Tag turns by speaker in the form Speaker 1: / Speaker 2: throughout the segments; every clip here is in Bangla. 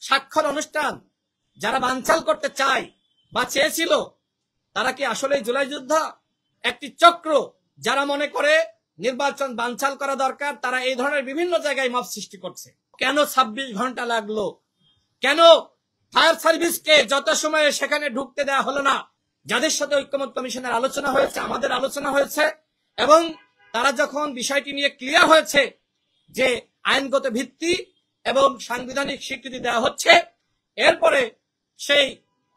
Speaker 1: স্বাক্ষর অনুষ্ঠান যারা বানচাল করতে চায় বা চেয়েছিল, তারা কি আসলে জুলাই যোদ্ধা? একটি চক্র যারা মনে করে নির্বাচন বানচাল করা দরকার, তারা এই ধরনের বিভিন্ন জায়গায় মব সৃষ্টি করছে। কেন 26 ঘন্টা লাগলো? কেন ফায়ার সার্ভিসকে যত সময়ে সেখানে ঢুকতে দেওয়া হলো না? যাদের সাথে ঐক্যমত্য কমিশনের আলোচনা হয়েছে, আমাদের আলোচনা হয়েছে, এবং তারা যখন বিষয়টি নিয়ে ক্লিয়ার হয়েছে যে আইনগত ভিত্তি এবং সাংবিধানিক স্বীকৃতি দেওয়া হচ্ছে, এরপরে সেই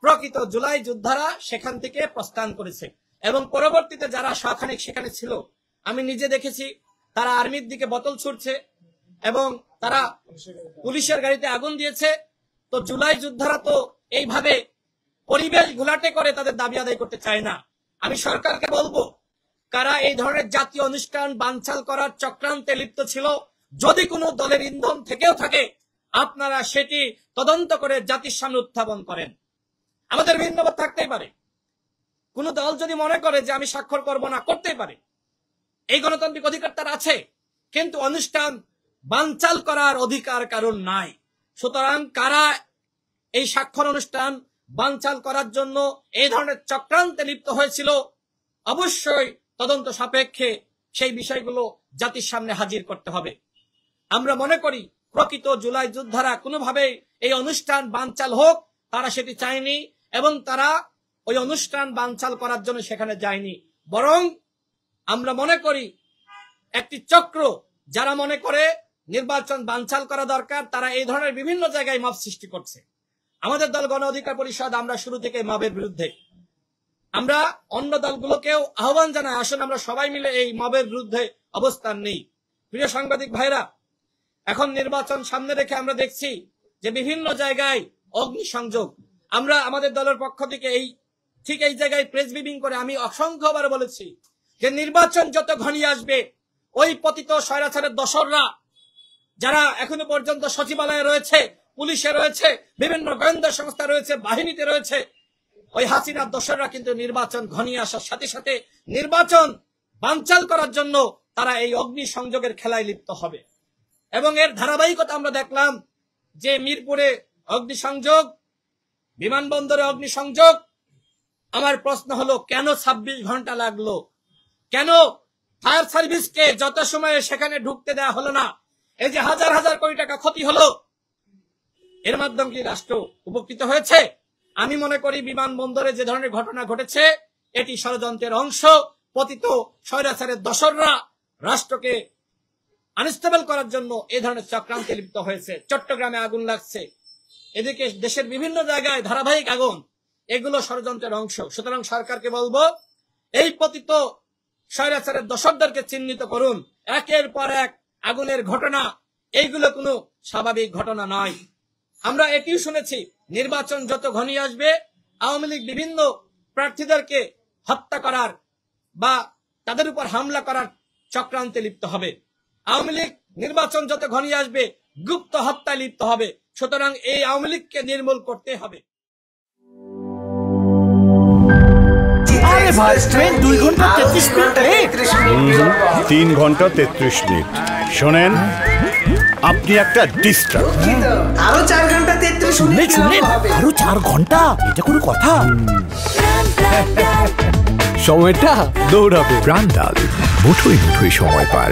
Speaker 1: প্রকৃত জুলাই যোদ্ধারা সেখান থেকে প্রস্থান করেছে। এবং পরবর্তীতে যারা সখানিক সেখানে ছিল, আমি নিজে দেখেছি তারা আর্মির দিকে বোতল ছুড়ছে এবং তারা পুলিশের গাড়িতে আগুন দিয়েছে। তো জুলাই যোদ্ধারা তো এইভাবে পরিবেশ ঘোলাটে করে তাদের দাবি আদায় করতে চায় না। আমি সরকারকে বলবো, কারা এই ধরনের জাতীয় অনুষ্ঠান বানচাল করার চক্রান্তে লিপ্ত ছিল, যদি কোনো দলের ইন্ধন থেকেও থাকে, আপনারা সেটি তদন্ত করে জাতির সামনে উত্থাপন করেন। আমাদের ভিন্নমত থাকতেই পারে, কোন দল যদি মনে করে যে আমি স্বাক্ষর করব না, করতেই পারে, এই গণতান্ত্রিক অধিকার তার আছে, কিন্তু অনুষ্ঠান বানচাল করার অধিকার কারণ নাই। সুতরাং কারা এই স্বাক্ষর অনুষ্ঠান বানচাল করার জন্য এই ধরনের চক্রান্তে লিপ্ত হয়েছিল, অবশ্যই তদন্ত সাপেক্ষে সেই বিষয়গুলো জাতির সামনে হাজির করতে হবে। আমরা মনে করি প্রকৃত জুলাই যোদ্ধারা কোনোভাবেই এই অনুষ্ঠান বানচাল হোক তারা সেটি চায়নি, এবং তারা ওই অনুষ্ঠান বানচাল করার জন্য সেখানে যায়নি। বরং আমরা মনে করি একটি চক্র যারা মনে করে নির্বাচন বানচাল করা দরকার, তারা এই ধরনের বিভিন্ন জায়গায় মব সৃষ্টি করছে। আমাদের দল গণ অধিকার পরিষদ, আমরা শুরু থেকে মবের বিরুদ্ধে। আমরা অন্য দলগুলোকেও আহ্বান জানাই, আসুন আমরা সবাই মিলে এই মবের বিরুদ্ধে অবস্থান নেই। প্রিয় সাংবাদিক ভাইরা, এখন নির্বাচন সামনে রেখে আমরা দেখছি যে বিভিন্ন জায়গায় অগ্নিসংযোগ। আমরা আমাদের দলের পক্ষ থেকে ঠিক এই জায়গায় প্রেস ব্রিফিং করে আমি অসংখ্যবার বলেছি যে নির্বাচন যত ঘনিয়ে আসবে, ওই পতিত স্বৈরাচারের দোসররা যারা এখনো পর্যন্ত সচিবালয়ে রয়েছে, পুলিশে রয়েছে, বিভিন্ন গোয়েন্দা সংস্থা রয়েছে, বাহিনীতে রয়েছে, ওই হাসিনার দোসররা কিন্তু নির্বাচন ঘনিয়ে আসার সাথে সাথে নির্বাচন বানচাল করার জন্য তারা এই অগ্নিসংযোগের খেলায় লিপ্ত হবে। এবং এর ধারাবাহিকতা আমরা দেখলাম যে মিরপুরে অগ্নিসংযোগ, বিমানবন্দরে অগ্নিসংযোগ। আমার প্রশ্ন হলো, কেন 26 ঘন্টা লাগলো? কেন ফায়ার সার্ভিসকে যত সময়ে সেখানে ঢুকতে দেওয়া হলো না? এই যে হাজার হাজার কোটি টাকা ক্ষতি হলো, এর মাধ্যমে কি রাষ্ট্র উপকৃত হয়েছে? আমি মনে করি বিমানবন্দরে যে ধরনের ঘটনা ঘটেছে, এটি ষড়যন্ত্রের অংশ। পতিত স্বৈরাচারের দোসররা রাষ্ট্রকে আনস্টেবল করার জন্য এই ধরনের চক্রান্তে লিপ্ত হয়েছে। চট্টগ্রামে আগুন লাগছে, এদিকে দেশের বিভিন্ন জায়গায় ধারাবাহিক আগুন, এগুলো ষড়যন্ত্রের অংশ। সুতরাং সরকারকে বলবো, এই পতিত স্বৈরাচারের দোসরদেরকে চিহ্নিত করুন। একের পর এক আগুনের ঘটনা, এইগুলো কোনো স্বাভাবিক ঘটনা নয়। আমরা এটিও শুনেছি, নির্বাচন যত ঘনিয়ে আসবে আওয়ামী লীগ বিভিন্ন প্রার্থীদেরকে হত্যা করার বা তাদের উপর হামলা করার চক্রান্তে লিপ্ত হবে। আওয়ামী লীগ নির্বাচন যত ঘনিয়ে আসবে গুপ্ত হত্যায় লিপ্ত হবে। সুতরাং এই আওয়ামী লীগকে নির্মূল করতে হবে।
Speaker 2: ভাই ট্রেন 2 ঘন্টা 33 মিনিট,
Speaker 3: 3 ঘন্টা 33 মিনিট। শোনেন, আপনি একটা ডিস্টার্ব।
Speaker 2: আরো 4 ঘন্টা 33 মিনিট, শুনলেন? আরো 4 ঘন্টা, এটা কোনো কথা?
Speaker 4: সময়টা দৌড়াবে। প্রাণ ডাল, মুঠোই মুঠোই সময় পার।